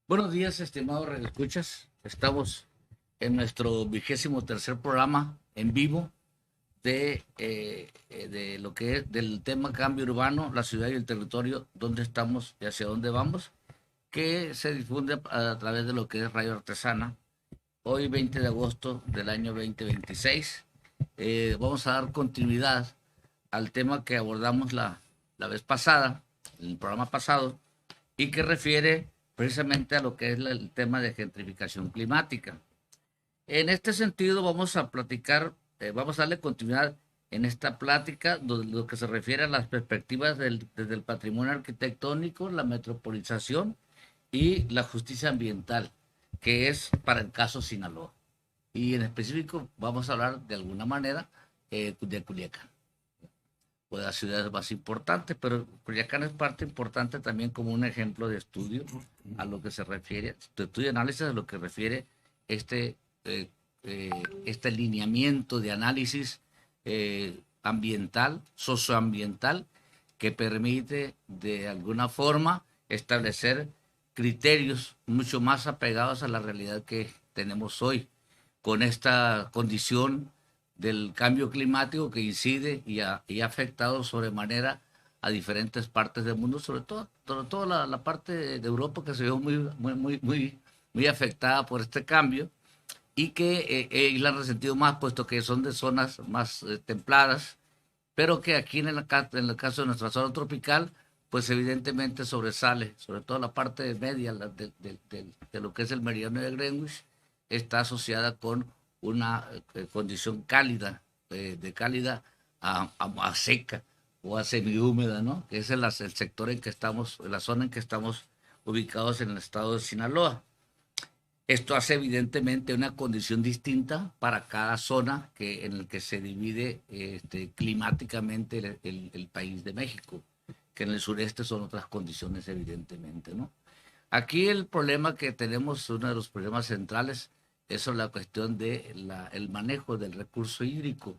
Buenos días, estimados radioescuchas. Estamos en nuestro 23.º programa en vivo de lo que es del tema cambio urbano, la ciudad y el territorio, dónde estamos y hacia dónde vamos, que se difunde a través de lo que es Radio Artesana. Hoy, 20 de agosto del año 2026, vamos a dar continuidad al tema que abordamos la vez pasada, en el programa pasado, y que refiere precisamente a lo que es el tema de gentrificación climática. En este sentido vamos a platicar, vamos a darle continuidad en esta plática lo que se refiere a las perspectivas desde el patrimonio arquitectónico, la metropolización y la justicia ambiental, que es para el caso Sinaloa. Y en específico vamos a hablar de alguna manera de Culiacán, o de las ciudades más importantes, pero Culiacán es parte importante también como un ejemplo de estudio a lo que se refiere, de estudio y análisis a lo que refiere este, eh, este lineamiento de análisis ambiental, socioambiental, que permite de alguna forma establecer criterios mucho más apegados a la realidad que tenemos hoy, con esta condición del cambio climático que incide y ha afectado sobremanera a diferentes partes del mundo, sobre todo la parte de Europa, que se vio muy afectada por este cambio, y que ellos la han resentido más, puesto que son de zonas más templadas, pero que aquí en el caso de nuestra zona tropical, pues evidentemente sobresale, sobre todo la parte media de lo que es el meridiano de Greenwich, está asociada con una condición cálida, de cálida a seca o a semihúmeda, ¿no? Que es el sector en que estamos, la zona en que estamos ubicados en el estado de Sinaloa. Esto hace evidentemente una condición distinta para cada zona en el que se divide climáticamente el país de México, que en el sureste son otras condiciones evidentemente, ¿no? Aquí el problema que tenemos, uno de los problemas centrales, es sobre la cuestión del manejo del recurso hídrico,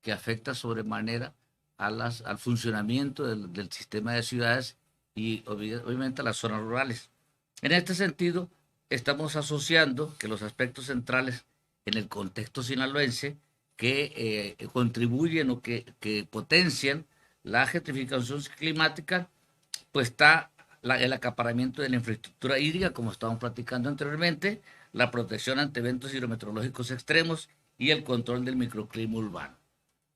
que afecta sobremanera al funcionamiento del sistema de ciudades y obviamente a las zonas rurales. En este sentido, estamos asociando que los aspectos centrales en el contexto sinaloense que contribuyen o que potencian la gentrificación climática, pues está el acaparamiento de la infraestructura hídrica, como estábamos platicando anteriormente, la protección ante eventos hidrometeorológicos extremos y el control del microclima urbano.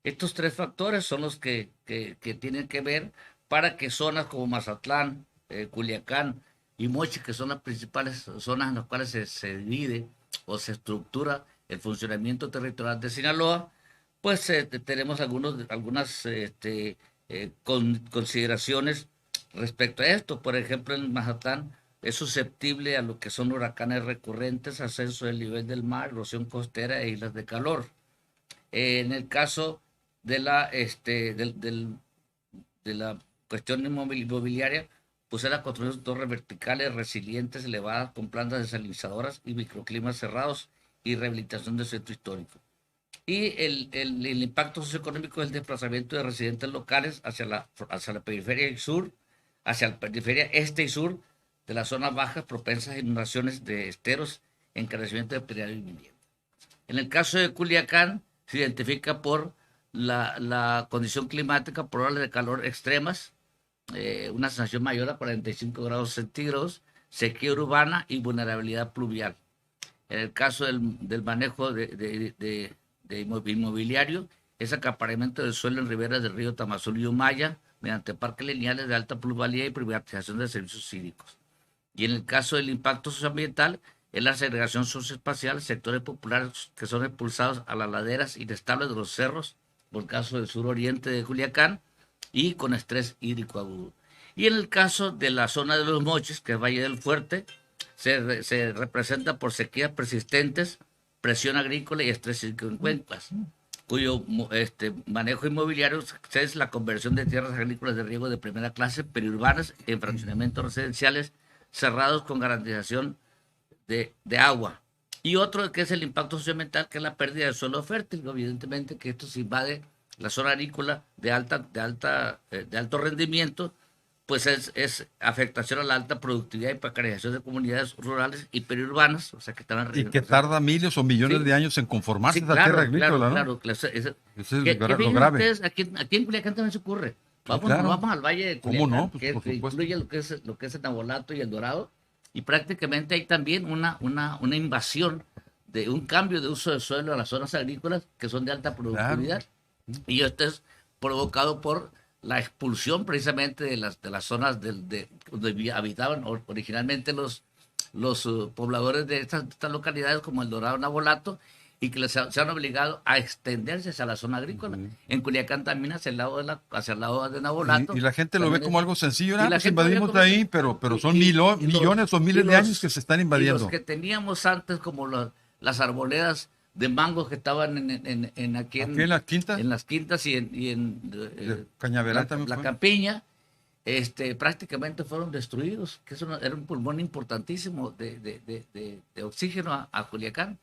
Estos tres factores son los que tienen que ver para que zonas como Mazatlán, Culiacán y Mochi, que son las principales zonas en las cuales se divide o se estructura el funcionamiento territorial de Sinaloa, pues tenemos algunas consideraciones respecto a esto. Por ejemplo, en Mazatlán es susceptible a lo que son huracanes recurrentes, ascenso del nivel del mar, erosión costera e islas de calor. En el caso de de la cuestión inmobiliaria, pues es la construcción de torres verticales resilientes, elevadas, con plantas desalinizadoras y microclimas cerrados y rehabilitación del centro histórico. Y el impacto socioeconómico es el desplazamiento de residentes locales hacia la periferia sur, hacia la periferia este y sur de las zonas bajas propensas a inundaciones de esteros, encarecimiento de material y vivienda. En el caso de Culiacán, se identifica por la condición climática probable de calor extremas, una sensación mayor a 45 grados centígrados, sequía urbana y vulnerabilidad pluvial. En el caso del manejo de inmobiliario, es acaparamiento del suelo en riberas del río Tamazul y Umaya mediante parques lineales de alta plusvalía y privatización de servicios hídricos. Y en el caso del impacto socioambiental, es la segregación socioespacial, sectores populares que son expulsados a las laderas inestables de los cerros, por el caso del suroriente de Culiacán, y con estrés hídrico agudo. Y en el caso de la zona de los Mochis, que es Valle del Fuerte, se representa por sequías persistentes, presión agrícola y estrés hídrico en cuencas, cuyo manejo inmobiliario es la conversión de tierras agrícolas de riego de primera clase periurbanas en fraccionamientos residenciales cerrados con garantización de agua. Y otro que es el impacto socioambiental, que es la pérdida del suelo fértil. Evidentemente que esto se invade la zona agrícola de alto rendimiento, pues es afectación a la alta productividad y precarización de comunidades rurales y periurbanas, o sea que están Y que tarda miles o millones sí, de años en conformarse sí, esa claro, tierra agrícola, ¿no? claro, Ese es que lo fíjense grave. ustedes, aquí en Culiacán también se ocurre. Sí, claro. Vamos al Valle de ¿Cómo Culiacán, no? Pues, por que supuesto. incluye lo que es el Nabolato y el Dorado, y prácticamente hay también una invasión de un cambio de uso de suelo en las zonas agrícolas que son de alta productividad. Claro. Y esto es provocado por la expulsión precisamente de las zonas donde habitaban originalmente los pobladores de estas localidades como el Dorado, Nabolato, y que se han obligado a extenderse hacia la zona agrícola. En Culiacán también hacia el lado de Nabolato. Y la gente lo ve como algo sencillo, pues invadimos de ahí, pero son millones o miles de años que se están invadiendo. Y los que teníamos antes como las arboledas de mangos que estaban aquí en las quintas. En las quintas y en Cañaveral también la campiña, prácticamente fueron destruidos, que eso era un pulmón importantísimo de oxígeno a Culiacán.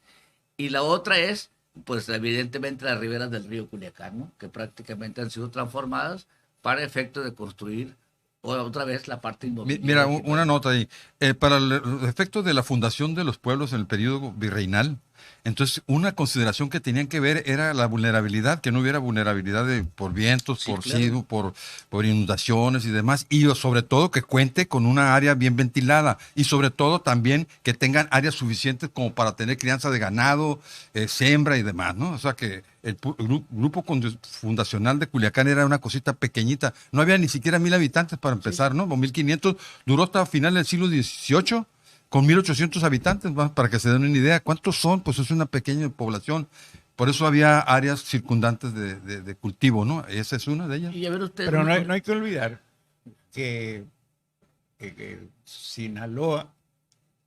Y la otra es, pues evidentemente las riberas del río Culiacán, ¿no? Que prácticamente han sido transformadas para efecto de construir otra vez la parte inmobiliaria. Mira, una nota ahí. Para los efectos de la fundación de los pueblos en el periodo virreinal, entonces una consideración que tenían que ver era la vulnerabilidad, que no hubiera vulnerabilidad por vientos, Sí, por claro. por inundaciones y demás, y sobre todo que cuente con una área bien ventilada, y sobre todo también que tengan áreas suficientes como para tener crianza de ganado, siembra y demás, ¿no? O sea que el grupo fundacional de Culiacán era una cosita pequeñita, no había ni siquiera 1,000 habitantes para empezar, ¿no? O 1,500, duró hasta final del siglo XVIII, con 1,800 habitantes, para que se den una idea. ¿Cuántos son? Pues es una pequeña población. Por eso había áreas circundantes de cultivo, ¿no? Esa es una de ellas. Y a ver usted, pero no hay que olvidar que Sinaloa,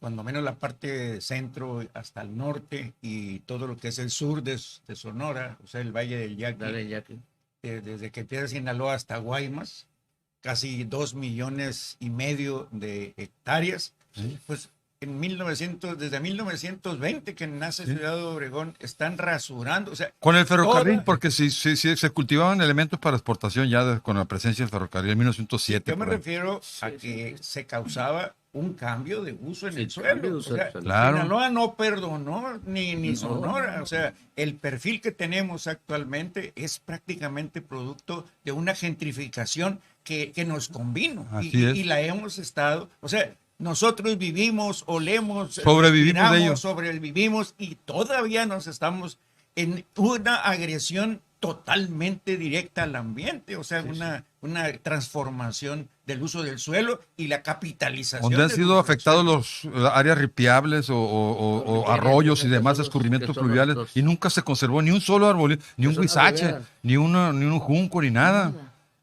cuando menos la parte centro hasta el norte y todo lo que es el sur de Sonora, o sea, el Valle del Yaqui, desde que empieza Sinaloa hasta Guaymas, casi 2,5 millones de hectáreas. Sí. Pues desde 1920 que nace Ciudad Obregón, están rasurando. O sea, con el ferrocarril, porque sí, se cultivaban elementos para exportación ya con la presencia del ferrocarril en 1907. Yo me refiero a que se causaba un cambio de uso en el suelo. O sea, claro. Sinaloa no perdonó ni Sonora. O sea, el perfil que tenemos actualmente es prácticamente producto de una gentrificación que nos convino. Y la hemos estado, o sea, nosotros vivimos, olemos, sobrevivimos y todavía nos estamos en una agresión totalmente directa al ambiente, o sea, una transformación del uso del suelo y la capitalización. Donde han sido afectados las áreas ripiables o arroyos y demás escurrimientos fluviales, y nunca se conservó ni un solo árbol, ni un huizache, ni un junco, ni nada.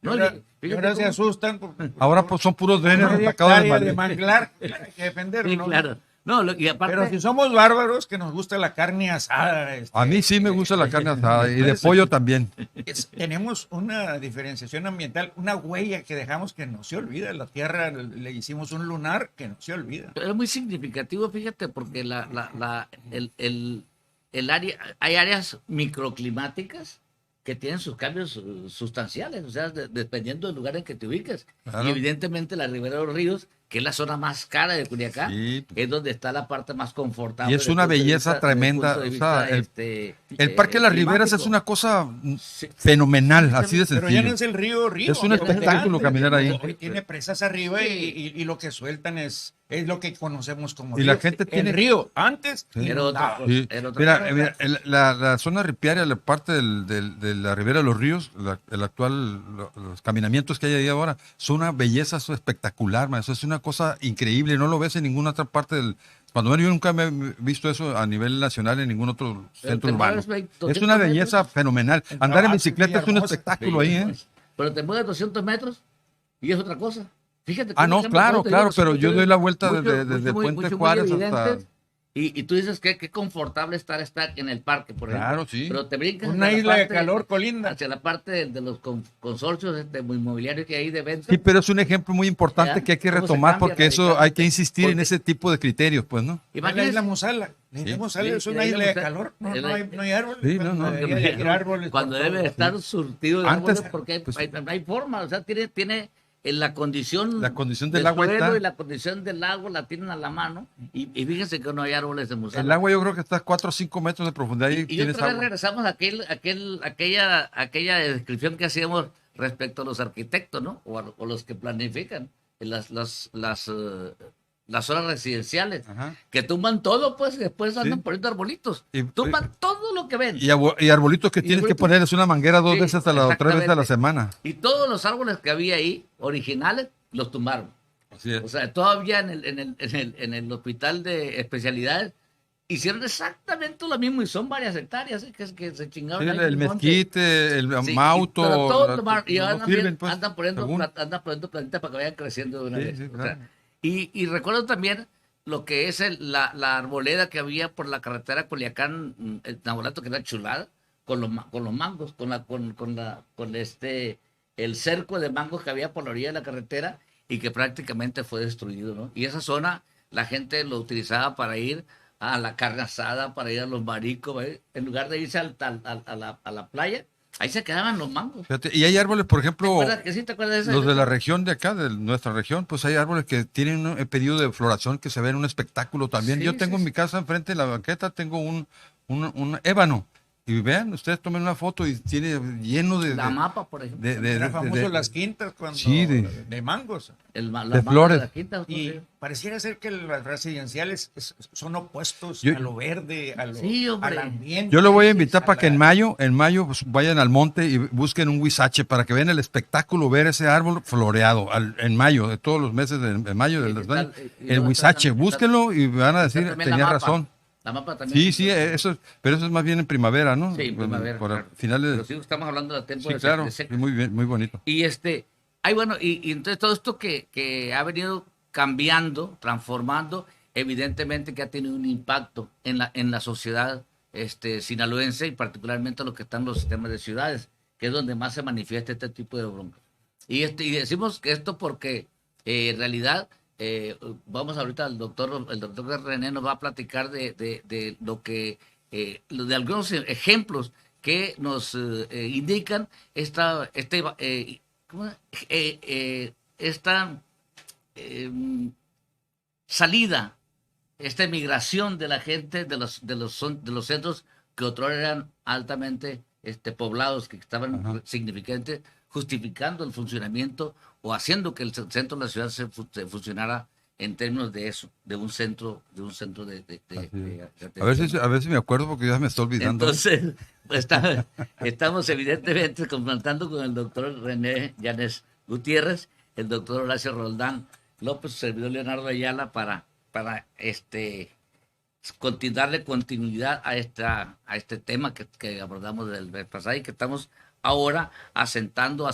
No, ahora se asustan. Ahora pues son puros drenes atacados de manglar. Hay que defenderlo. Sí, ¿no? Claro. No, y aparte, pero si somos bárbaros, que nos gusta la carne asada. A mí sí me gusta la carne asada y de pollo también. Tenemos una diferenciación ambiental, una huella que dejamos que no se olvida. La tierra le hicimos un lunar que no se olvida. Pero es muy significativo, fíjate, porque el área, hay áreas microclimáticas que tienen sus cambios sustanciales, o sea, dependiendo del lugar en que te ubiques. Claro. Y evidentemente la ribera de los ríos, que es la zona más cara de Culiacán, es donde está la parte más confortable. Y es una belleza tremenda. O sea, el Parque de las Riberas es una cosa fenomenal, así de sencillo. Pero ya no es el río. Es un espectáculo caminar ahí. Tiene presas arriba y lo que sueltan es lo que conocemos como río. Y la gente tiene... El río antes era otra cosa. Mira, la zona ripiaria, la parte de la ribera de los ríos, los caminamientos que hay ahí ahora, son una belleza espectacular, man. Eso es una cosa increíble, no lo ves en ninguna otra parte del... Cuando yo nunca me he visto eso a nivel nacional en ningún otro centro urbano. Es una belleza fenomenal. Andar en bicicleta es un espectáculo ahí, ¿eh? Pero te mueves 200 metros y es otra cosa. Fíjate. No, claro, pero yo doy la vuelta desde Puente Juárez hasta... Y tú dices que qué confortable estar en el parque, por ejemplo. Claro, sí. Pero te brincas una isla de calor colinda hacia la parte de los consorcios inmobiliarios que hay de venta. Sí, pero es un ejemplo muy importante que hay que retomar, porque eso hay que insistir en ese tipo de criterios, pues, ¿no? La isla Mosala. Es una isla de calor. No hay árboles. Sí, no. Cuando debe estar surtido de árboles, porque hay forma, o sea, tiene la condición del agua suelo está. y la condición del agua la tienen a la mano, y fíjense que no hay árboles de musaraña. El agua yo creo que está a 4 o 5 metros de profundidad y otra vez regresamos a aquella descripción que hacíamos respecto a los arquitectos, ¿no? O los que planifican las zonas residenciales, Ajá. que tumban todo, pues, y después andan poniendo arbolitos. Tumban todo lo que ven. Y arbolitos que tienes que ponerles una manguera 2 veces o 3 veces a la semana. Y todos los árboles que había ahí, originales, los tumbaron. Así es. O sea, todavía en el hospital de especialidades hicieron exactamente lo mismo, y son varias hectáreas, que se chingaron. Sí, el mezquite, el mauto. Pero todos andan poniendo plantitas para que vayan creciendo de una vez. Claro. O sea, y recuerdo también lo que es la arboleda que había por la carretera Culiacán, el Nabolato, que era chulada, con los mangos, el cerco de mangos que había por la orilla de la carretera, y que prácticamente fue destruido, ¿no? Y esa zona la gente lo utilizaba para ir a la carne asada, para ir a los maricos, ¿eh? En lugar de irse a la playa, ahí se quedaban los mangos. Fíjate, y hay árboles, por ejemplo, ¿Te acuerdas de los de la región de acá, de nuestra región, pues hay árboles que tienen un periodo de floración que se ven un espectáculo también. Sí, yo tengo en mi casa, enfrente de la banqueta, tengo un ébano. Y vean, ustedes tomen una foto y tiene lleno de... La mapa, por ejemplo. Era famoso las quintas cuando... Sí, de mangos. De flores. De la quinta, y pareciera ser que las residenciales son opuestos a lo verde, al ambiente. Yo lo voy a invitar para que en mayo pues, vayan al monte y busquen un huizache para que vean el espectáculo, ver ese árbol floreado en mayo, de todos los meses de mayo del año. El huizache, búsquenlo y van a decir, tenía razón. La mapa también. Sí, pero eso es más bien en primavera, ¿no? Sí, en primavera. Por finales. Pero sí, estamos hablando del tiempo de claro, muy bien, muy bonito. Y y entonces todo esto que ha venido cambiando, transformando, evidentemente que ha tenido un impacto en la sociedad sinaloense, y particularmente lo que están los sistemas de ciudades, que es donde más se manifiesta este tipo de broncas. Y decimos que esto porque en realidad vamos ahorita el doctor René nos va a platicar de lo que de algunos ejemplos que nos indican esta salida, esta emigración de la gente de los centros que otros eran altamente poblados, que estaban significantes, justificando el funcionamiento o haciendo que el centro de la ciudad se funcionara en términos de eso, de un centro de a ver si me acuerdo, porque ya me estoy olvidando. Entonces, estamos evidentemente confrontando con el doctor René Llanes Gutiérrez, el doctor Horacio Roldán López, su servidor Leonardo Ayala, para darle continuidad a este tema que abordamos del mes pasado, y que estamos ahora acentuando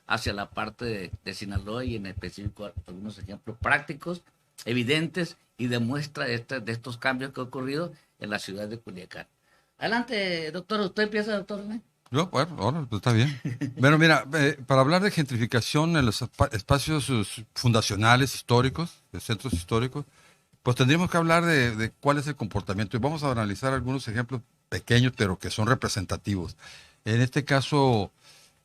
hacia la parte de Sinaloa, y en específico algunos ejemplos prácticos, evidentes, y de muestra de estos cambios que han ocurrido en la ciudad de Culiacán. Adelante, doctor. ¿Usted empieza, doctor René? Bueno, ahora pues está bien. Bueno, mira, para hablar de gentrificación en los espacios fundacionales históricos, de centros históricos, pues tendríamos que hablar de cuál es el comportamiento. Y vamos a analizar algunos ejemplos pequeños, pero que son representativos. En este caso,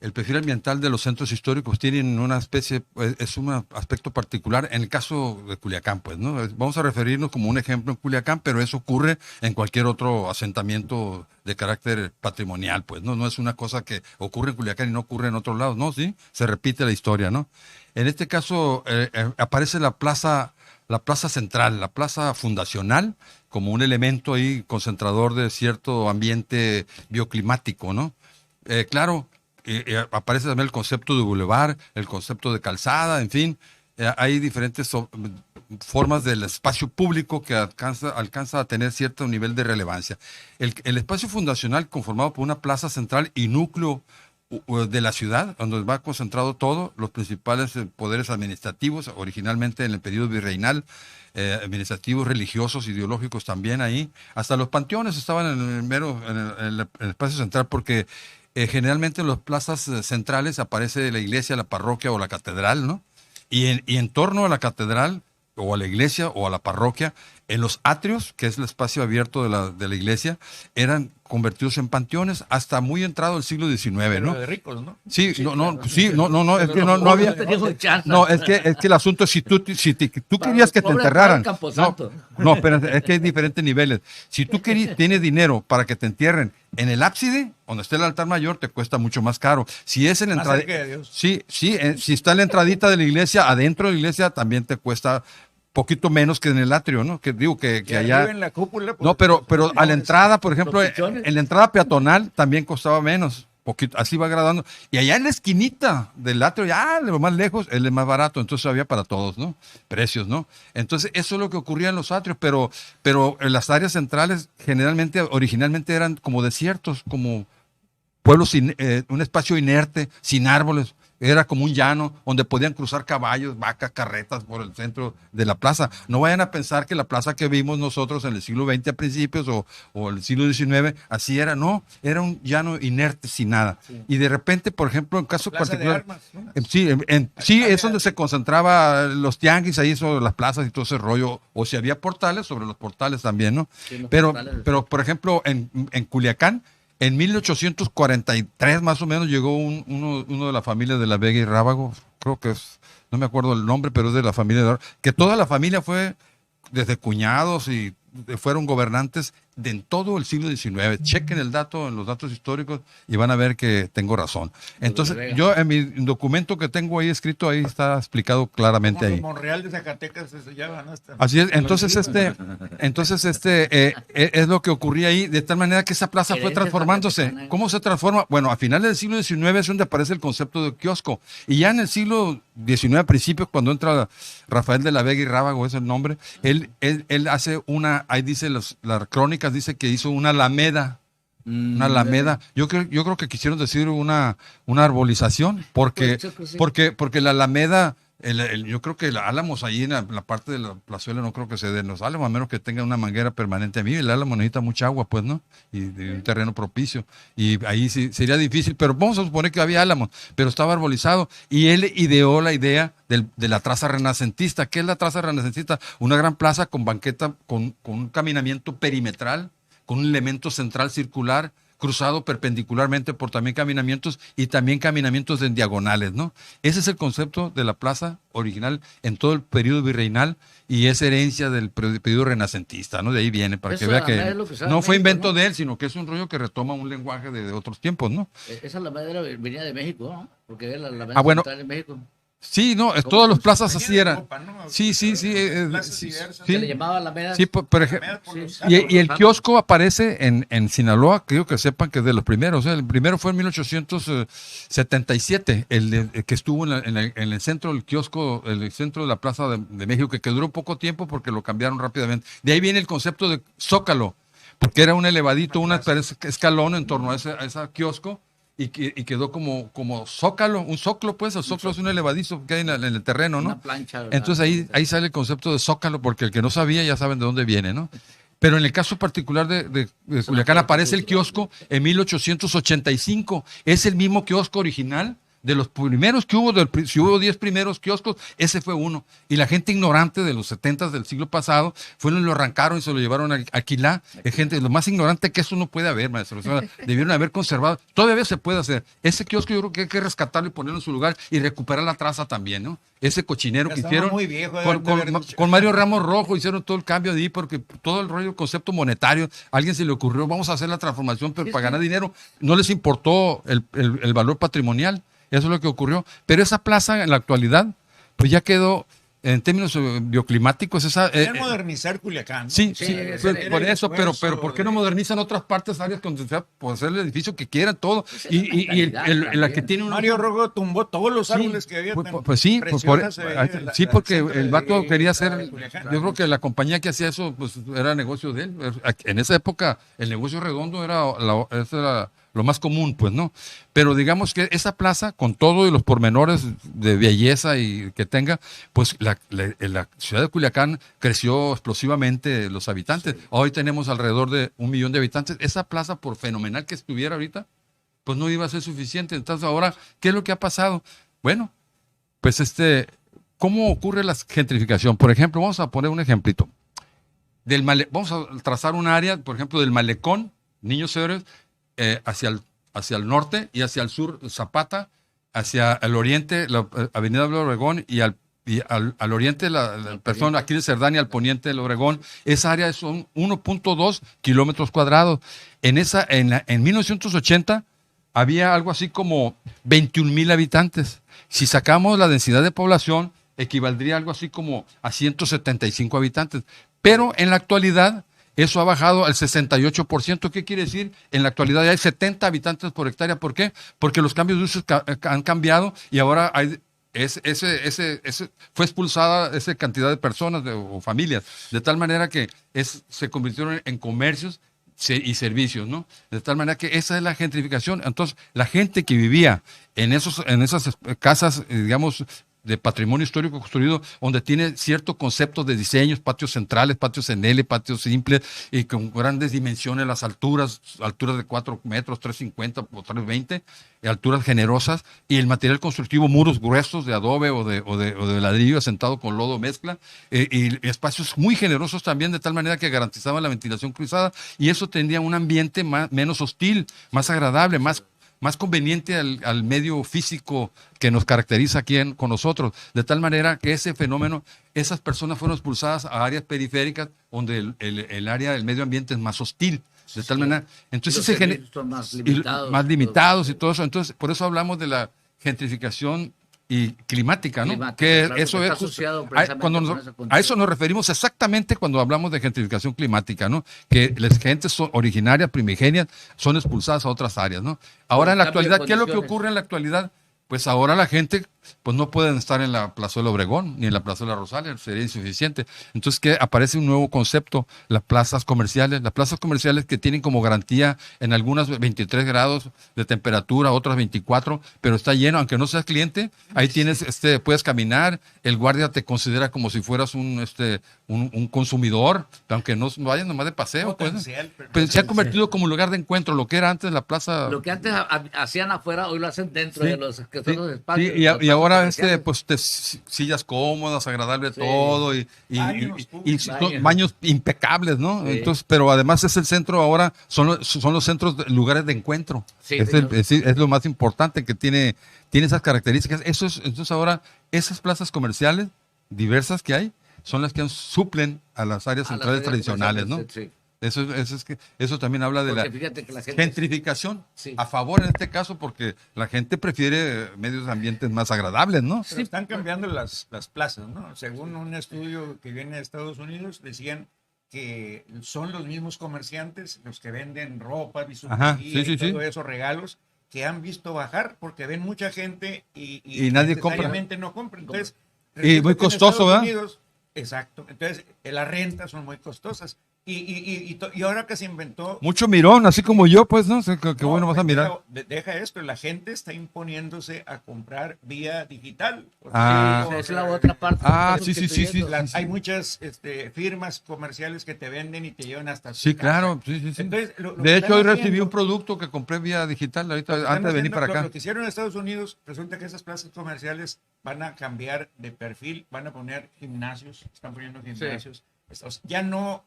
el perfil ambiental de los centros históricos tienen una especie, es un aspecto particular en el caso de Culiacán, pues, ¿no? Vamos a referirnos como un ejemplo en Culiacán, pero eso ocurre en cualquier otro asentamiento de carácter patrimonial, pues, ¿no? No es una cosa que ocurre en Culiacán y no ocurre en otros lados, ¿no? Sí, se repite la historia, ¿no? En este caso aparece la plaza central, la plaza fundacional, como un elemento ahí concentrador de cierto ambiente bioclimático, ¿no? Claro, aparece también el concepto de bulevar, el concepto de calzada, en fin, hay diferentes formas del espacio público que alcanza a tener cierto nivel de relevancia. El espacio fundacional, conformado por una plaza central y núcleo de la ciudad, donde va concentrado todo, los principales poderes administrativos, originalmente en el periodo virreinal, administrativos, religiosos, ideológicos también ahí, hasta los panteones estaban en el espacio central, porque generalmente en las plazas centrales aparece la iglesia, la parroquia o la catedral, ¿no? Y en torno a la catedral o a la iglesia o a la parroquia, en los atrios, que es el espacio abierto de la iglesia, eran convertidos en panteones hasta muy entrado el siglo XIX, ¿no? De ricos, ¿no? Sí, es que no había. No, es que el asunto es si tú querías que te enterraran. No, pero es que hay diferentes niveles. Si tú tienes dinero para que te entierren en el ábside, donde esté el altar mayor, te cuesta mucho más caro. Si es en la entrada, si está en la entradita de la iglesia, adentro de la iglesia, también te cuesta poquito menos que en el atrio, ¿no? Que digo que allá en la cúpula, pues, no, pero a la entrada, por ejemplo, en la entrada peatonal también costaba menos, poquito, así va gradando. Y allá en la esquinita del atrio, ya lo más lejos, él es más barato, entonces había para todos, ¿no? Precios, ¿no? Entonces, eso es lo que ocurría en los atrios, pero en las áreas centrales generalmente, originalmente eran como desiertos, como pueblos un espacio inerte, sin árboles. Era como un llano donde podían cruzar caballos, vacas, carretas por el centro de la plaza. No vayan a pensar que la plaza que vimos nosotros en el siglo XX a principios o el siglo XIX, así era. No, era un llano inerte, sin nada. Sí. Y de repente, por ejemplo, en caso plaza particular... de armas, ¿no? Sí, es donde se concentraban los tianguis, ahí sobre las plazas y todo ese rollo. O si había portales, sobre los portales también, ¿no? Sí, pero, por ejemplo, en Culiacán, en 1843 más o menos llegó uno de la familia de la Vega y Rábago, creo que no me acuerdo el nombre, pero es de la familia de Rábago, que toda la familia fue desde cuñados y fueron gobernantes en todo el siglo XIX. Chequen el dato en los datos históricos y van a ver que tengo razón. Entonces, yo en mi documento que tengo ahí escrito, ahí está explicado claramente ahí. Monreal de Zacatecas se llama, ¿no? Así es. Entonces, es lo que ocurría ahí, de tal manera que esa plaza fue transformándose. ¿Cómo se transforma? Bueno, a finales del siglo XIX es donde aparece el concepto de kiosco. Y ya en el siglo XIX, a principios, cuando entra Rafael de la Vega y Rábago, es el nombre, él hace ahí dice las crónicas, dice que hizo una alameda. Una alameda. Yo creo que quisieron decir una arbolización, porque la alameda, yo creo que el álamos ahí en la parte de la plazuela no creo que se den los álamos, a menos que tenga una manguera permanente. A mí el álamo necesita mucha agua, pues, ¿no? Y un terreno propicio. Y ahí sí sería difícil, pero vamos a suponer que había álamos, pero estaba arbolizado. Y él ideó la idea de la traza renacentista. ¿Qué es la traza renacentista? Una gran plaza con banqueta, con un caminamiento perimetral, con un elemento central circular, cruzado perpendicularmente por también caminamientos y también caminamientos en diagonales, ¿no? Ese es el concepto de la plaza original en todo el periodo virreinal y es herencia del periodo renacentista, ¿no? De ahí viene, para que vea que no fue invento de él, sino que es un rollo que retoma un lenguaje de otros tiempos, ¿no? Esa alameda venía de México, ¿no? Porque es la alameda central de México. Sí, no, todas las plazas así eran. Sí. Se le llamaba Alameda. Sí, por ejemplo. Y el kiosco aparece en Sinaloa, creo que sepan que es de los primeros. El primero fue en 1877, el que estuvo en el centro del kiosco, el centro de la Plaza de México, que duró poco tiempo porque lo cambiaron rápidamente. De ahí viene el concepto de zócalo, porque era un elevadito, un escalón en torno a ese kiosco. Y quedó como zócalo, un zócalo, pues, el zócalo es un elevadizo que hay en el terreno, ¿no? Una plancha, ¿verdad? Entonces ahí sale el concepto de zócalo, porque el que no sabía ya saben de dónde viene, ¿no? Pero en el caso particular de Culiacán aparece el kiosco en 1885, es el mismo kiosco original. De los primeros que hubo, si hubo 10 primeros kioscos, ese fue uno. Y la gente ignorante de los 70s del siglo pasado, fueron y lo arrancaron y se lo llevaron a Aquilá. Gente, lo más ignorante que eso no puede haber, maestro. O sea, debieron haber conservado. Todavía se puede hacer. Ese kiosco yo creo que hay que rescatarlo y ponerlo en su lugar y recuperar la traza también, ¿no? Ese cochinero que hicieron muy viejo, con Mario Ramos Rojo, hicieron todo el cambio de ahí porque todo el rollo, el concepto monetario, a alguien se le ocurrió, vamos a hacer la transformación, pero para ganar dinero no les importó el valor patrimonial. Eso es lo que ocurrió. Pero esa plaza en la actualidad, pues ya quedó, en términos bioclimáticos, Quieren modernizar Culiacán, ¿no? Sí, por eso, pero ¿por qué no modernizan otras partes, áreas donde sea, por hacer el edificio que quieran, todo? Y la que tiene Mario Rojo tumbó todos los árboles que había. Pues sí, porque el vato quería hacer, yo creo que la compañía que hacía eso, pues era negocio de él. En esa época, el negocio redondo era lo más común, pues, ¿no? Pero digamos que esa plaza, con todo y los pormenores de belleza y que tenga, pues la ciudad de Culiacán creció explosivamente los habitantes. Sí. Hoy tenemos alrededor de 1 millón de habitantes. Esa plaza, por fenomenal que estuviera ahorita, pues no iba a ser suficiente. Entonces ahora, ¿qué es lo que ha pasado? Bueno, pues ¿cómo ocurre la gentrificación? Por ejemplo, vamos a poner un ejemplito. Vamos a trazar un área, por ejemplo, del malecón Niños Héroes, hacia el norte y hacia el sur Zapata, hacia el oriente la Avenida del Obregón y al oriente perdón, aquí de Cerdán y al poniente del Obregón. Esa área son 1.2 kilómetros cuadrados. En 1980 había algo así como 21,000 habitantes. Si sacamos la densidad de población, equivaldría algo así como a 175 habitantes. Pero en la actualidad eso ha bajado al 68%. ¿Qué quiere decir? En la actualidad ya hay 70 habitantes por hectárea. ¿Por qué? Porque los cambios de usos han cambiado y ahora fue expulsada esa cantidad de personas o familias, de tal manera que se convirtieron en comercios y servicios, ¿no? De tal manera que esa es la gentrificación. Entonces, la gente que vivía en esas casas, digamos, de patrimonio histórico construido, donde tiene cierto concepto de diseños, patios centrales, patios en L, patios simples, y con grandes dimensiones, las alturas de 4 metros, 3,50 o 3,20, alturas generosas, y el material constructivo, muros gruesos de adobe o de ladrillo asentado con lodo mezcla, y espacios muy generosos también, de tal manera que garantizaban la ventilación cruzada, y eso tendría un ambiente menos hostil, más agradable, más conveniente al medio físico que nos caracteriza aquí con nosotros, de tal manera que ese fenómeno, esas personas fueron expulsadas a áreas periféricas donde el área del medio ambiente es más hostil, de tal manera, entonces se genera más limitados y todo eso. Entonces, por eso hablamos de la gentrificación y climática, ¿no? Que claro, eso es asociado a eso nos referimos exactamente cuando hablamos de gentrificación climática, ¿no? Que las gentes originarias, primigenias, son expulsadas a otras áreas, ¿no? Ahora en la actualidad, ¿qué es lo que ocurre en la actualidad? Pues ahora la gente pues no pueden estar en la Plazuela Obregón ni en la Plazuela Rosales, sería insuficiente. Entonces, ¿qué? Aparece un nuevo concepto, las plazas comerciales que tienen como garantía en algunas 23 grados de temperatura, otras 24, pero está lleno, aunque no seas cliente, ahí tienes, puedes caminar, el guardia te considera como si fueras un consumidor, aunque no vayas nomás de paseo, pues se ha convertido como un lugar de encuentro, lo que era antes la plaza. Lo que antes hacían afuera, hoy lo hacen dentro de los espacios. Y ahora pues sillas cómodas, agradable todo, y baños impecables, ¿no? Sí. Entonces, pero además es el centro ahora, son los centros, lugares de encuentro. Sí, es lo más importante que tiene esas características. Entonces ahora esas plazas comerciales diversas que hay son las que suplen a las áreas centrales tradicionales, ¿no? Sí. Eso también habla de la gentrificación, sí, a favor en este caso, porque la gente prefiere medios ambientes más agradables, ¿no? Sí, están cambiando las plazas, ¿no? Según un estudio que viene de Estados Unidos, decían que son los mismos comerciantes los que venden ropa, bisutería y todo eso, regalos, que han visto bajar porque ven mucha gente y nadie compra. No compra. Entonces, y muy costoso, ¿verdad? Exacto. Entonces, las rentas son muy costosas. Y ahora que se inventó... Mucho mirón, así como yo, pues, ¿no? Qué bueno vas a mirar. Deja esto, la gente está imponiéndose a comprar vía digital. Es la otra parte. Sí. Hay muchas firmas comerciales que te venden y te llevan hasta su casa. Claro, sí. Entonces, de hecho, hoy recibí un producto que compré vía digital, ahorita, antes de venir para acá. Lo que hicieron en Estados Unidos, resulta que esas plazas comerciales van a cambiar de perfil, van a poner gimnasios, están poniendo gimnasios. Sí. Ya no...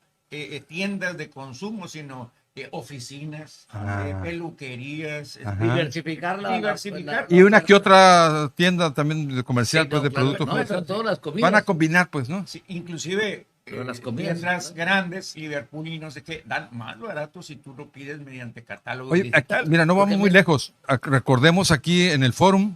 tiendas de consumo, sino oficinas, peluquerías, diversificar. Y una que otra tienda también comercial, pues, de productos. Todas las comidas. Van a combinar, pues, ¿no? Sí, inclusive las tiendas grandes, Liverpool y no sé qué, dan más barato si tú lo pides mediante catálogo digital. Aquí, mira, no vamos muy lejos. Recordemos aquí en el Fórum,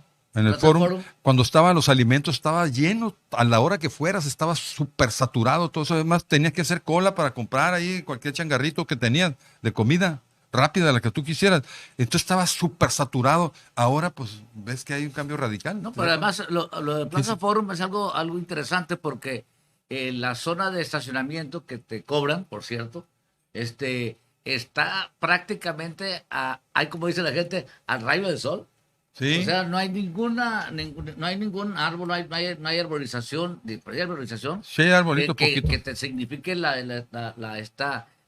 cuando estaban los alimentos, estaba lleno, a la hora que fueras, estaba súper saturado, todo eso. Además, tenías que hacer cola para comprar ahí cualquier changarrito que tenías de comida rápida, la que tú quisieras. Entonces estaba súper saturado. Ahora, pues, ves que hay un cambio radical. No, pero además, lo de Plaza Forum es algo interesante porque la zona de estacionamiento que te cobran, por cierto, está prácticamente, hay como dice la gente, al rayo del sol. Sí. O sea, no hay ningún árbol, no hay arborización, hay arborización. Sí, arbolito poquito. Que te signifique la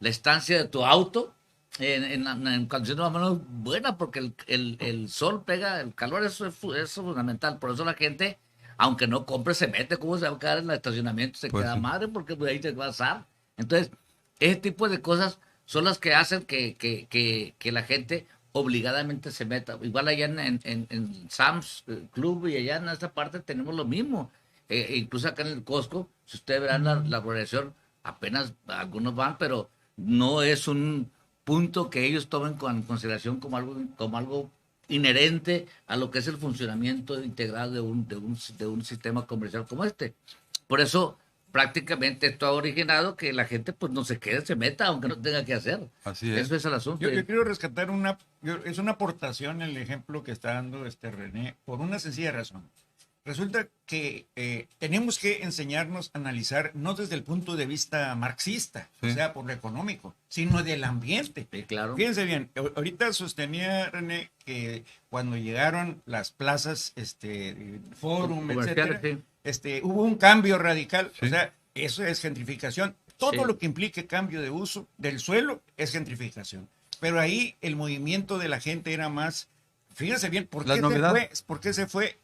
estancia de tu auto en condiciones más o menos buenas, porque el sol pega, el calor, eso es fundamental. Por eso la gente, aunque no compre, se mete, ¿cómo se va a quedar en el estacionamiento? Se queda madre, porque ahí te va a asar. Entonces, ese tipo de cosas son las que hacen que la gente obligadamente se meta. Igual allá en Sam's Club y allá en esta parte tenemos lo mismo. Incluso acá en el Costco, si ustedes verán la población, apenas algunos van, pero no es un punto que ellos tomen con consideración como algo inherente a lo que es el funcionamiento integral de un sistema comercial como este. Por eso prácticamente esto ha originado que la gente pues no se quede, se meta, aunque no tenga que hacer. Así es. Eso es el asunto. Yo quiero rescatar es una aportación el ejemplo que está dando René, por una sencilla razón. Resulta que tenemos que enseñarnos a analizar no desde el punto de vista marxista, o sea, por lo económico, sino del ambiente. Sí, claro. Fíjense bien, ahorita sostenía René que cuando llegaron las plazas, Fórum, etcétera, hubo un cambio radical. Sí. O sea, eso es gentrificación. Todo lo que implique cambio de uso del suelo es gentrificación. Pero ahí el movimiento de la gente era más, fíjense bien, ¿por qué se fue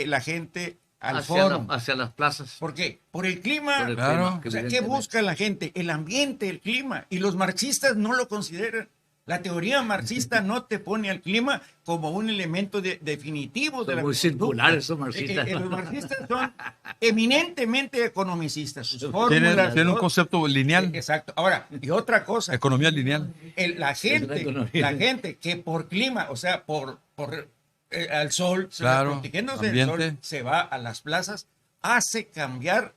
la gente al foro? Hacia las plazas. ¿Por qué? Por el clima. Por el clima, o sea, ¿qué busca la gente? El ambiente, el clima. Y los marxistas no lo consideran. La teoría marxista no te pone al clima como un elemento definitivo de la muy circulares esos marxistas. Los marxistas son eminentemente economicistas. Sus fórmulas, tienen un concepto lineal. Exacto. Ahora, y otra cosa. Economía lineal. La gente que por clima, o sea, por al sol, protegiéndose del sol, se va a las plazas, hace cambiar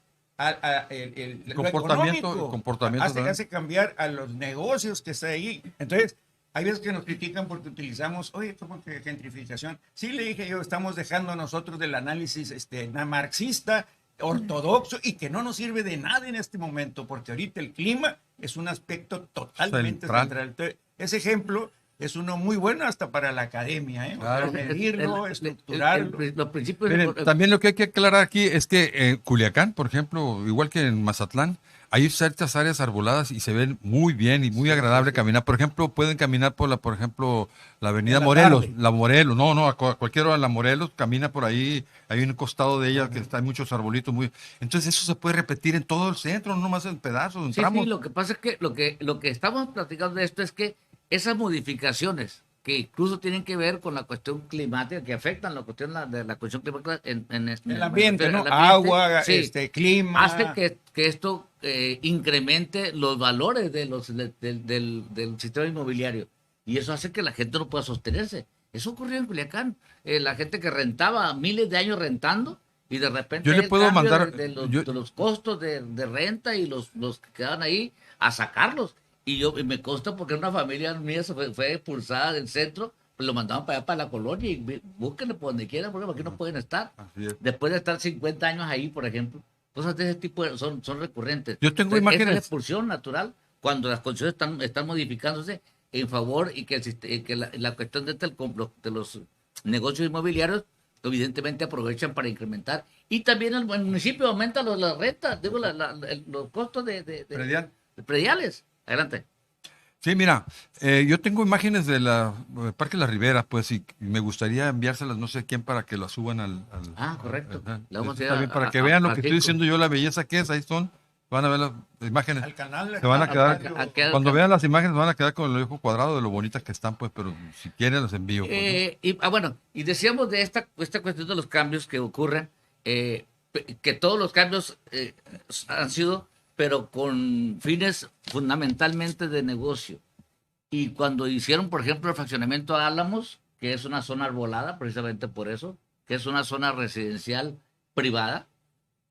el comportamiento, hace cambiar a los negocios que está ahí. Entonces, hay veces que nos critican porque utilizamos, oye, ¿cómo que gentrificación? Sí, le dije yo, estamos dejando nosotros del análisis marxista, ortodoxo, y que no nos sirve de nada en este momento, porque ahorita el clima es un aspecto totalmente central. Entonces, ese ejemplo es uno muy bueno hasta para la academia, ¿eh? Claro. Medirlo, estructurarlo. Los principios. Miren, también lo que hay que aclarar aquí es que Culiacán, por ejemplo, igual que en Mazatlán, hay ciertas áreas arboladas y se ven muy bien y muy agradable caminar. Por ejemplo, pueden caminar por la avenida Morelos. La Morelos, a cualquier hora la Morelos, camina por ahí, hay un costado de ella que hay muchos arbolitos. Entonces eso se puede repetir en todo el centro, no nomás en pedazos, en tramos. Sí, lo que pasa es que lo que estamos platicando de esto es que esas modificaciones que incluso tienen que ver con la cuestión climática, que afectan la cuestión climática en el ambiente, ¿no? Agua, clima. Hace que esto incremente los valores del sistema inmobiliario. Y eso hace que la gente no pueda sostenerse. Eso ocurrió en Culiacán. La gente que rentaba miles de años rentando, y de repente yo le puedo mandar de los costos de renta y los que quedan ahí a sacarlos. Y me consta porque una familia mía fue expulsada del centro, pues lo mandaban para allá, para la colonia, y búsquenlo por donde quieran, porque aquí no pueden estar. Después de estar 50 años ahí, por ejemplo. Cosas de ese tipo son recurrentes. Yo tengo imágenes. Esa es la expulsión natural, cuando las condiciones están modificándose en favor, y que la cuestión de los negocios inmobiliarios, evidentemente aprovechan para incrementar. Y también el municipio aumenta las rentas, los costos de prediales. Adelante. Sí, mira, yo tengo imágenes de Parque Las Riberas, pues, y me gustaría enviárselas, no sé quién, para que las suban correcto. Para que vean lo que estoy diciendo yo, la belleza que es, ahí son, van a ver las imágenes. Al canal. Se van a quedar, cuando vean las imágenes, van a quedar con el ojo cuadrado de lo bonitas que están, pues, pero si quieren las envío. Pues, ¿no? Y decíamos de esta cuestión de los cambios que ocurren, que todos los cambios han sido, pero con fines fundamentalmente de negocio. Y cuando hicieron, por ejemplo, el fraccionamiento Álamos, que es una zona arbolada, precisamente por eso, que es una zona residencial privada,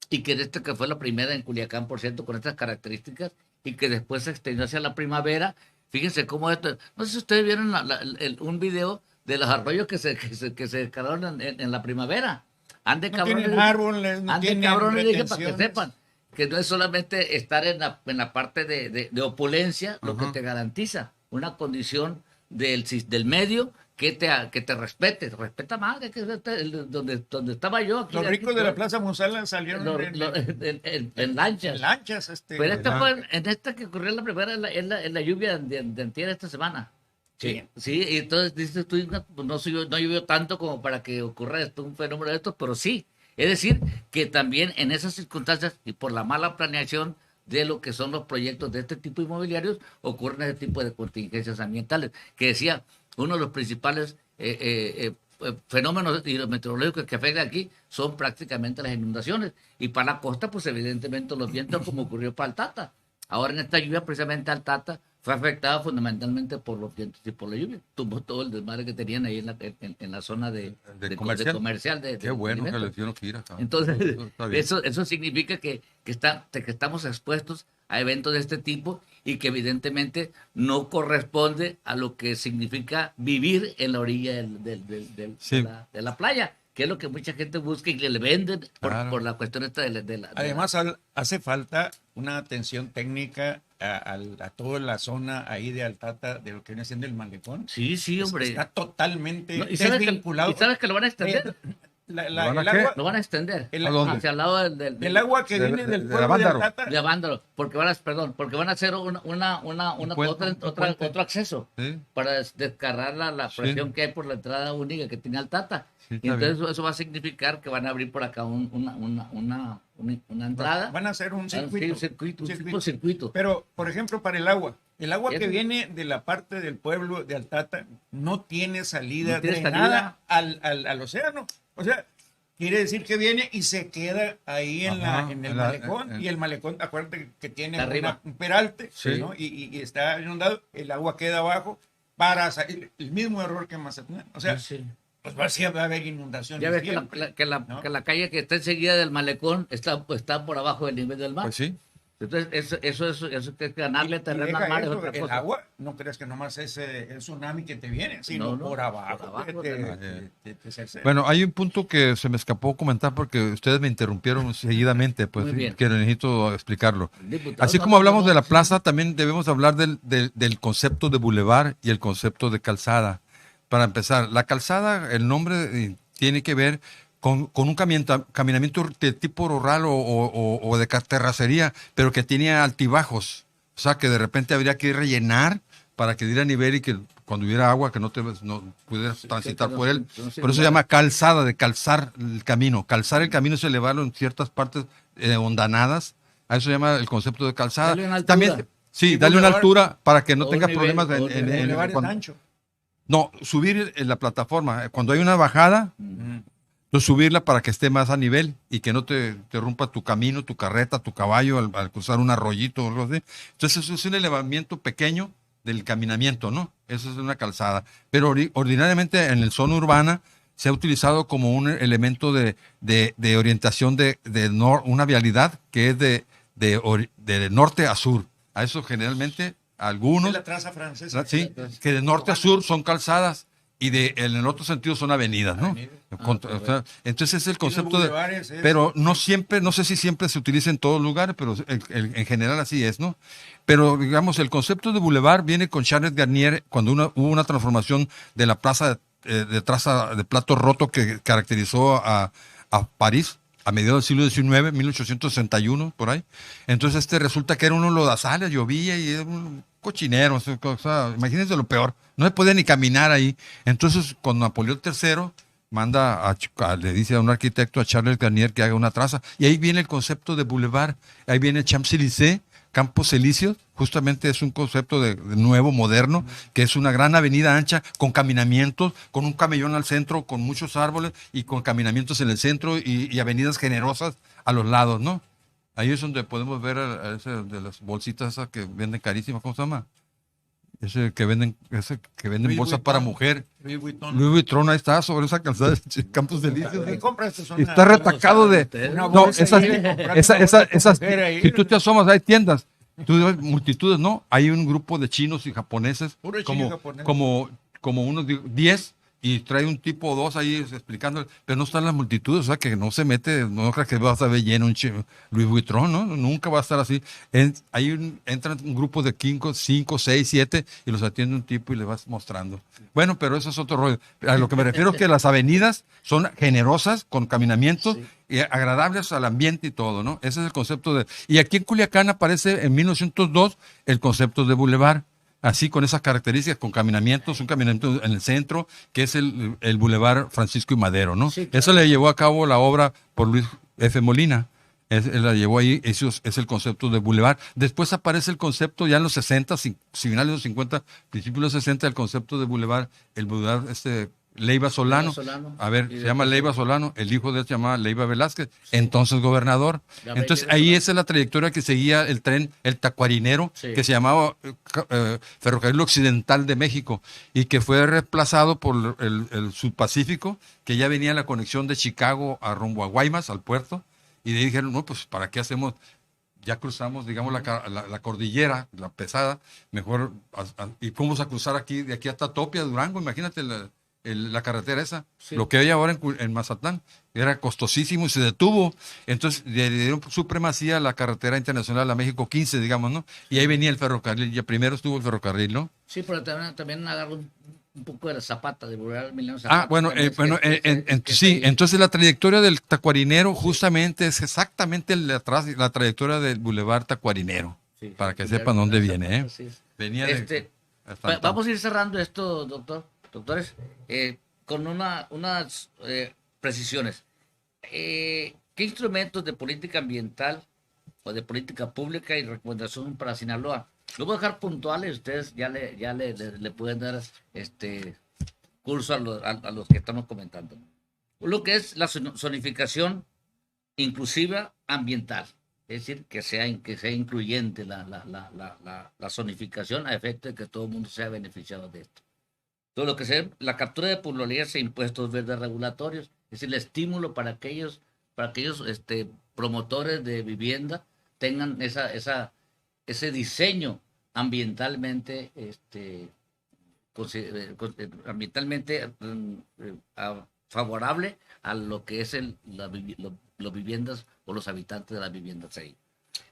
y que fue la primera en Culiacán, por cierto, con estas características, y que después se extendió hacia la Primavera. Fíjense cómo esto, no sé si ustedes vieron un video de los arroyos que se quedaron en la Primavera. Ande cabrones, dije, para que sepan que no es solamente estar en la parte de opulencia lo que te garantiza una condición del medio que te respeta más, donde estaba yo. Aquí, los ricos de la Plaza Musala salieron en lanchas. En lanchas. Pero esta que ocurrió en la primera, en la lluvia de antier esta semana. Sí, y entonces dices tú, no llovió tanto como para que ocurra un fenómeno de estos, pero sí. Es decir, que también en esas circunstancias y por la mala planeación de lo que son los proyectos de este tipo inmobiliarios, ocurren ese tipo de contingencias ambientales, que decía, uno de los principales fenómenos meteorológicos que afectan aquí son prácticamente las inundaciones, y para la costa, pues evidentemente los vientos, como ocurrió para Altata. Ahora en esta lluvia, precisamente Altata fue afectada fundamentalmente por los vientos y por la lluvia. Tumbó todo el desmadre que tenían ahí en la zona de comercial. Qué bueno que le dieron gira. Entonces, eso significa que estamos expuestos a eventos de este tipo, y que evidentemente no corresponde a lo que significa vivir en la orilla de la playa, que es lo que mucha gente busca y que le venden por la cuestión esta Además, hace falta una atención técnica a toda la zona ahí de Altata, de lo que viene siendo el malecón. Sí, hombre. Está totalmente desvinculado. ¿Y sabes que lo van a extender? El agua lo van a extender hacia el lado del agua que viene del pueblo de Altata. De Avándaro, porque van a hacer otro acceso, ¿sí? Para descargar la presión, sí, que hay por la entrada única que tiene Altata. Sí, y entonces eso va a significar que van a abrir por acá una entrada. Van a hacer un circuito. Un circuito. Pero, por ejemplo, para el agua que viene de la parte del pueblo de Altata no tiene salida drenada al océano. O sea, quiere decir que viene y se queda ahí en el malecón. Y el malecón, acuérdate que tiene un peralte, sí, ¿no? Y está inundado, el agua queda abajo para salir. El mismo error que en Mazatlán. O sea, sí, pues va a haber inundaciones. Ya ves que la calle que está enseguida del malecón está por abajo del nivel del mar. Pues sí. Entonces, eso es ganarle terreno al mar. El agua, no creas que nomás es el tsunami que te viene, sino por abajo. Bueno, hay un punto que se me escapó comentar porque ustedes me interrumpieron seguidamente, pues que necesito explicarlo. Así como hablamos de la plaza, también debemos hablar del concepto de bulevar y el concepto de calzada. Para empezar, la calzada, el nombre tiene que ver con un caminamiento de tipo rural o de terracería, pero que tiene altibajos. O sea, que de repente habría que rellenar para que diera nivel y que cuando hubiera agua que no pudieras transitar por él. Por eso se llama calzada, de calzar el camino. Calzar el camino es elevarlo en ciertas partes hondanadas. A eso se llama el concepto de calzada. Dale una altura. También, sí, darle una altura para que no tengas problemas en el ancho. No, subir en la plataforma. Cuando hay una bajada, subirla para que esté más a nivel y que no te rompa tu camino, tu carreta, tu caballo al cruzar un arroyito o algo así. Entonces eso es un elevamiento pequeño del caminamiento, ¿no? Eso es una calzada. Pero ordinariamente en la zona urbana se ha utilizado como un elemento de orientación de una vialidad que es de norte a sur. A eso generalmente algunos... Es la traza francesa. Sí, que de norte a sur son calzadas. Y en el otro sentido son avenidas, ¿no? Entonces es el concepto pero no siempre, no sé si siempre se utiliza en todos lugares, pero en general así es, ¿no? Pero digamos, el concepto de boulevard viene con Charles Garnier cuando hubo una transformación de la plaza de traza de plato roto que caracterizó a París a mediados del siglo XIX, 1861, por ahí. Entonces resulta que era unos lodazales, llovía y era un cochinero, o sea, imagínense lo peor, no se podía ni caminar ahí. Entonces, cuando Napoleón III le dice a un arquitecto, a Charles Garnier, que haga una traza, y ahí viene el concepto de boulevard, ahí viene Champs-Élysées, Campos Elíseos, justamente es un concepto de nuevo, moderno, que es una gran avenida ancha con caminamientos, con un camellón al centro, con muchos árboles y con caminamientos en el centro y avenidas generosas a los lados, ¿no? Ahí es donde podemos ver ese de las bolsitas esas que venden carísimas, ¿cómo se llama? Ese que venden bolsas para mujer. Louis Vuitton, ahí está, sobre esa calzada de Campos Elíseos. Está retacado de... No, esas si tú te asomas, hay tiendas. Tú ves multitudes, ¿no? Hay un grupo de chinos y japoneses, como unos 10, y trae un tipo o dos ahí explicando, pero no están las multitudes, o sea que no se mete, no creas que vas a ver lleno un Louis Vuitton, ¿no? Nunca va a estar así. Entran un grupo de 5, 6, 7 y los atiende un tipo y le vas mostrando. Bueno, pero eso es otro rollo. A lo que me refiero es que las avenidas son generosas, con caminamientos, sí, y agradables al ambiente y todo, ¿no? Ese es el concepto de... Y aquí en Culiacán aparece en 1902 el concepto de boulevard. Así, con esas características, con caminamientos, un caminamiento en el centro, que es el Boulevard Francisco y Madero, ¿no? Sí, claro. Eso le llevó a cabo la obra por Luis F. Molina. Él la llevó ahí, eso es el concepto de bulevar. Después aparece el concepto ya en los 60, finales de los 50, principios de los 60, el concepto de bulevar, el bulevar Leiva Solano. A ver, se llama Leiva Solano, el hijo de él se llamaba Leiva Velázquez, sí. Entonces gobernador. Entonces ahí esa es la trayectoria que seguía el tren, el tacuarinero, sí, que se llamaba Ferrocarril Occidental de México, y que fue reemplazado por el Subpacífico, que ya venía la conexión de Chicago a rumbo a Guaymas, al puerto. Y de ahí dijeron, no, pues ¿para qué hacemos? Ya cruzamos, digamos, la cordillera, la pesada, mejor, y fuimos a cruzar aquí, de aquí hasta Topia, Durango, imagínate la carretera esa, sí. Lo que hay ahora en Mazatlán, era costosísimo y se detuvo, entonces le dieron supremacía a la carretera internacional a México 15, digamos, ¿no? Y ahí venía el ferrocarril, ya primero estuvo el ferrocarril, ¿no? Sí, pero también agarró un poco de la Zapata, de Boulevard Emiliano Zapata. Ah, bueno, sí, entonces la trayectoria del tacuarinero justamente es exactamente la trayectoria del Boulevard Tacuarinero, sí, para que sepan dónde viene, ¿eh? Sí. Venía vamos a ir cerrando esto, doctores, con unas precisiones. ¿Qué instrumentos de política ambiental o de política pública y recomendación para Sinaloa? Lo voy a dejar puntuales, ustedes ya le pueden dar curso a los que estamos comentando. Lo que es la zonificación inclusiva ambiental, es decir, que sea incluyente la zonificación a efecto de que todo el mundo sea beneficiado de esto. Todo lo que sea la captura de plusvalías e impuestos verdes regulatorios, es decir, el estímulo para aquellos promotores de vivienda tengan ese diseño ambientalmente favorable a lo que es los viviendas o los habitantes de las viviendas ahí.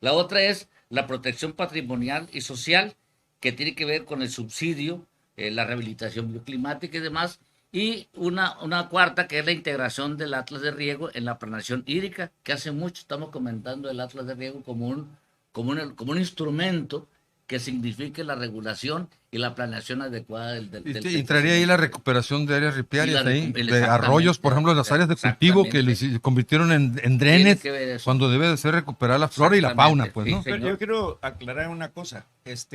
La otra es la protección patrimonial y social, que tiene que ver con el subsidio, la rehabilitación bioclimática y demás, y una cuarta, que es la integración del Atlas de Riego en la planeación hídrica, que hace mucho estamos comentando el Atlas de Riego como un instrumento que signifique la regulación y la planeación adecuada del entraría ahí la recuperación de áreas ripiarias, de arroyos, por ejemplo, las áreas de cultivo que se convirtieron en drenes, cuando debe de ser recuperar la flora y la fauna, pues, ¿no? Pero yo quiero aclarar una cosa. Las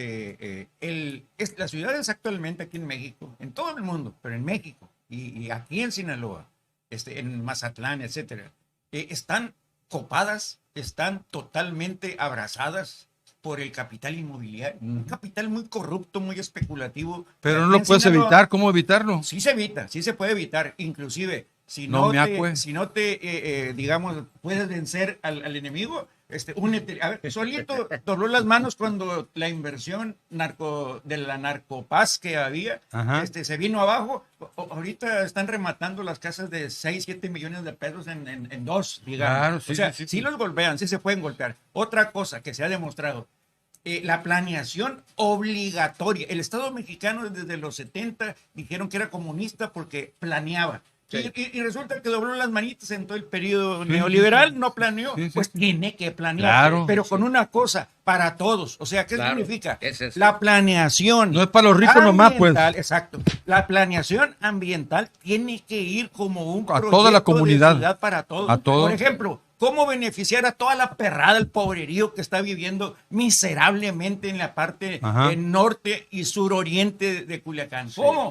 ciudades actualmente aquí en México, en todo el mundo, pero en México y aquí en Sinaloa, en Mazatlán, etcétera, están copadas, están totalmente abrazadas por el capital inmobiliario, un capital muy corrupto, muy especulativo. Pero no lo puedes evitar, ¿cómo evitarlo? Sí se evita, sí se puede evitar, inclusive si no te digamos, puedes vencer al enemigo, únete. A ver, solito dobló las manos cuando la inversión de la narcopaz que había, se vino abajo. Ahorita están rematando las casas de 6, 7 millones de pesos en dos, digamos. Claro, sí, o sea, sí los golpean, sí se pueden golpear. Otra cosa que se ha demostrado, la planeación obligatoria. El Estado mexicano desde los 70 dijeron que era comunista porque planeaba. Sí. Y resulta que dobló las manitas en todo el periodo neoliberal, no planeó, pues tiene que planear, claro, pero con una cosa, para todos. O sea, ¿qué significa? La planeación. No es para los ricos nomás, pues. Exacto. La planeación ambiental tiene que ir como un proyecto a toda la comunidad, de ciudad para todos. A todos. Por ejemplo, ¿cómo beneficiar a toda la perrada, el pobrerío que está viviendo miserablemente en la parte norte y suroriente de Culiacán? ¿Cómo?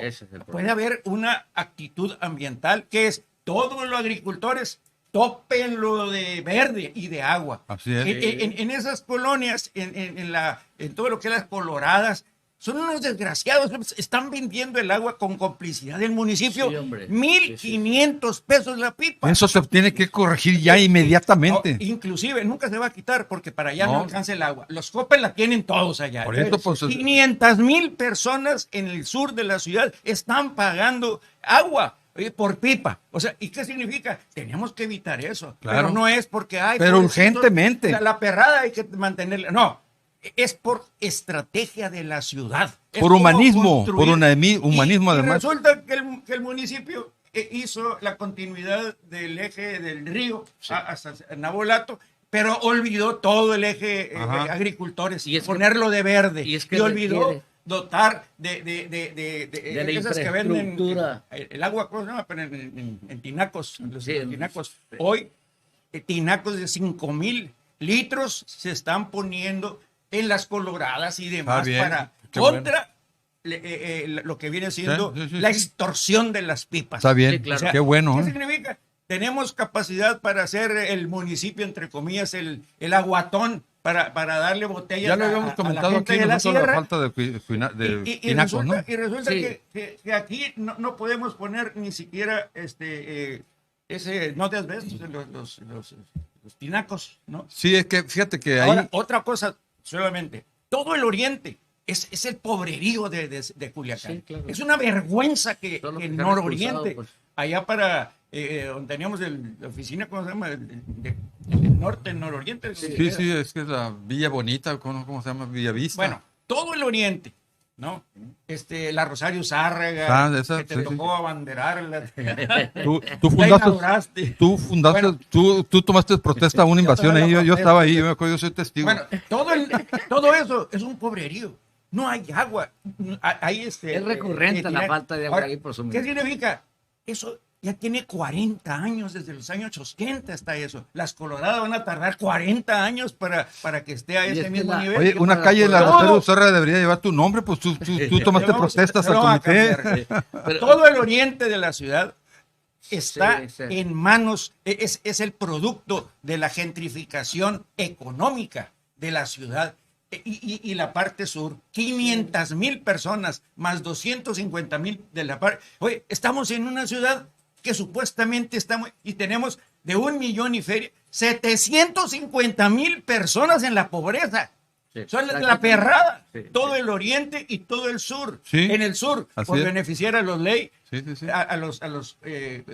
Puede haber una actitud ambiental que es todos los agricultores tópenlo de verde y de agua. Así es. En esas colonias, en todo lo que es las coloradas, son unos desgraciados, están vendiendo el agua con complicidad del municipio, 1,500 pesos la pipa. Eso se tiene que corregir ya inmediatamente. No, inclusive, nunca se va a quitar porque para allá no alcanza el agua. Los COPES la tienen todos allá. Por eso, pues, 500,000 personas en el sur de la ciudad están pagando agua por pipa. O sea, ¿y qué significa? Tenemos que evitar eso. Claro. Pero no es porque hay... Pero urgentemente. La perrada hay que mantenerla. No. Es por estrategia de la ciudad. Por humanismo, humanismo además. Y resulta que el municipio hizo la continuidad del eje del río hasta Nabolato, pero olvidó todo el eje de agricultores y ponerlo de verde. Y olvidó dotar de esas que venden el agua, ¿cómo se llama? En tinacos. Tinacos. Hoy tinacos de 5,000 litros se están poniendo en las Coloradas y demás para contra lo que viene siendo la extorsión de las pipas. Está bien, claro. O sea, qué bueno. ¿Qué significa? Tenemos capacidad para hacer el municipio, entre comillas, el aguatón para darle botellas. Ya lo habíamos comentado aquí, la falta de tinacos, ¿no? Y resulta que aquí no podemos poner ni siquiera no te has visto los tinacos, ¿no? Sí, es que fíjate que ahí... Ahora, otra cosa solamente, todo el oriente es el pobrerío de Culiacán. Sí, claro. Es una vergüenza que el nororiente, pues, allá para donde teníamos la oficina, ¿cómo se llama? Del norte, el nororiente. Sí, es que es la Villa Bonita, ¿cómo se llama? Villa Vista. Bueno, todo el oriente, ¿no? La Rosario Zárraga, que te tocó abanderarla. Tú tomaste protesta a una invasión ahí, yo estaba ahí, yo soy testigo. Bueno, todo eso es un pobrerío. No hay agua. Es recurrente la falta de agua ahí por su. ¿Qué significa? Eso ya tiene 40 años, desde los años 80 está eso. Las Coloradas van a tardar 40 años para que esté a ese mismo nivel. Oye, una calle en la Rosario Zárraga debería llevar tu nombre, pues tú tomaste protestas al comité. Todo el oriente de la ciudad está en manos, es el producto de la gentrificación económica de la ciudad. Y la parte sur, 500,000 personas, más 250,000 de la parte. Oye, estamos en una ciudad que supuestamente estamos, y tenemos de 1 millón y feria, 750,000 personas en la pobreza. Sí, son la perrada, todo el oriente y todo el sur. Sí, en el sur, por beneficiar a los ley, a los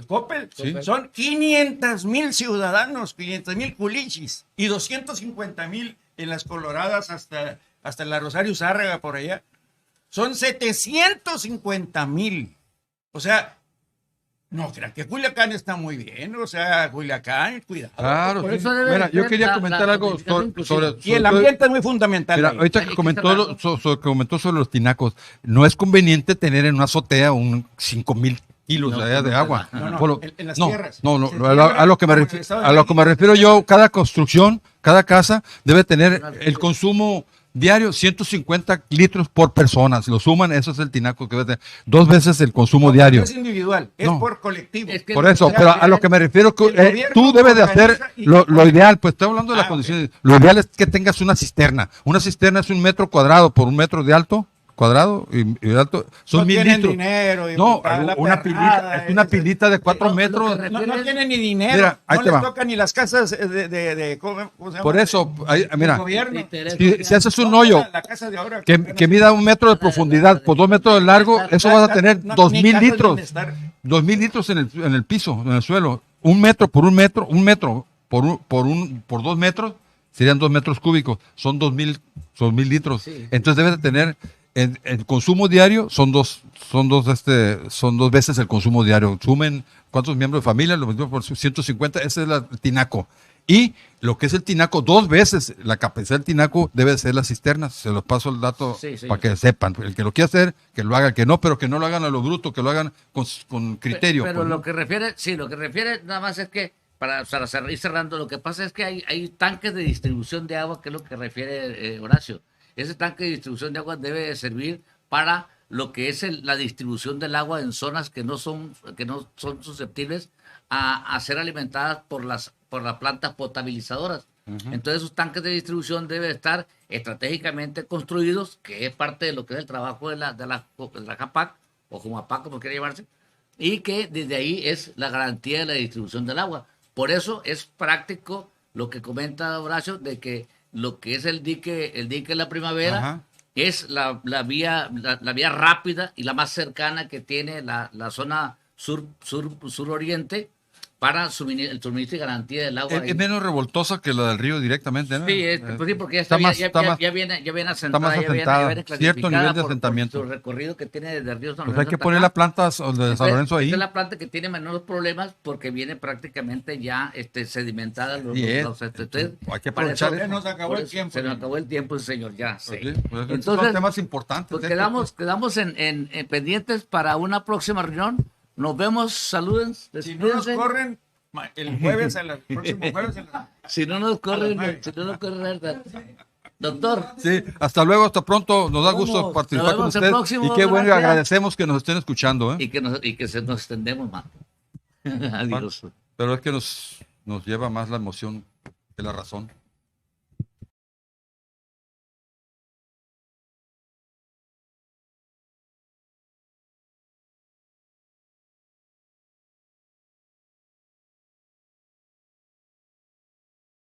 Coppel, son 500,000 ciudadanos, 500,000 culichis, y 250,000 en las Coloradas hasta la Rosario Zárraga por allá. Son 750,000. O sea, no crean que Culiacán está muy bien. O sea, Culiacán, cuidado. Claro, por eso mira, yo quería comentar algo sobre y el ambiente es muy fundamental. Mira, ahorita que comentó sobre los tinacos, no es conveniente tener en una azotea 5,000 kilos de agua. En las tierras. A lo que me refiero yo, cada construcción, cada casa debe tener el consumo diario 150 litros por persona. Si lo suman, eso es el tinaco que debe tener 2 veces el consumo diario. No es individual, es por colectivo. Por eso, pero a lo que me refiero, tú debes de hacer lo ideal, pues estoy hablando de las condiciones. Okay. Lo ideal es que tengas una cisterna. Una cisterna es 1 metro cuadrado por 1 metro de alto. Cuadrado y alto, son 1,000 litros. Dinero una pilita de 4 metros. No tienen ni dinero. Mira, no les tocan ni las casas de ¿cómo se llama? Por eso, mira, si haces un hoyo que mida 1 metro de profundidad por 2 metros de largo, eso vas a tener 2,000 litros. 2,000 litros en el piso, en el suelo. 1 metro por 1 metro, 1 metro por 2 metros, serían 2 metros cúbicos. Son 2,000 litros. Sí. Entonces debes de tener. El consumo diario son dos veces el consumo diario. Sumen cuántos miembros de familia, lo mismo por 150, ese es el tinaco. Y lo que es el tinaco, 2 veces la capacidad del tinaco debe ser las cisternas. Se los paso el dato para que sepan. El que lo quiera hacer, que lo haga, el que no, pero que no lo hagan a lo bruto, que lo hagan con criterio. Pero pues, lo que refiere nada más es que, para ir cerrando, lo que pasa es que hay tanques de distribución de agua, que es lo que refiere Horacio. Ese tanque de distribución de agua debe servir para lo que es la distribución del agua en zonas que no son susceptibles a ser alimentadas por las plantas potabilizadoras. Uh-huh. Entonces esos tanques de distribución deben estar estratégicamente construidos, que es parte de lo que es el trabajo de la JAPAC, o JUMAPAC, como quiera llamarse, y que desde ahí es la garantía de la distribución del agua. Por eso es práctico lo que comenta Horacio, de que lo que es el dique de la Primavera, ajá, es la vía rápida y la más cercana que tiene la zona sur-oriente para el suministro y garantía del agua. Es menos revoltosa que la del río directamente, ¿no? Sí, pues sí, porque ya viene asentada, ya viene cierto nivel de asentamiento. Por su recorrido que tiene desde el río San Lorenzo. Pues hay que poner la planta de San Lorenzo ahí. Es la planta que tiene menores problemas porque viene prácticamente ya sedimentada. Hay que aprovechar. Se nos acabó el tiempo. Se nos acabó el tiempo, señor, ya. Sí. Entonces, son temas importantes. Pues quedamos en pendientes para una próxima reunión. Nos vemos, saluden. Si no nos corren, El jueves, el próximo jueves. Si no nos corre, ¿verdad? Doctor. Sí, hasta luego, hasta pronto. Nos da gusto participar con usted. Y qué bueno, agradecemos que nos estén escuchando. Y que nos extendemos más. Adiós. Pero es que nos lleva más la emoción que la razón.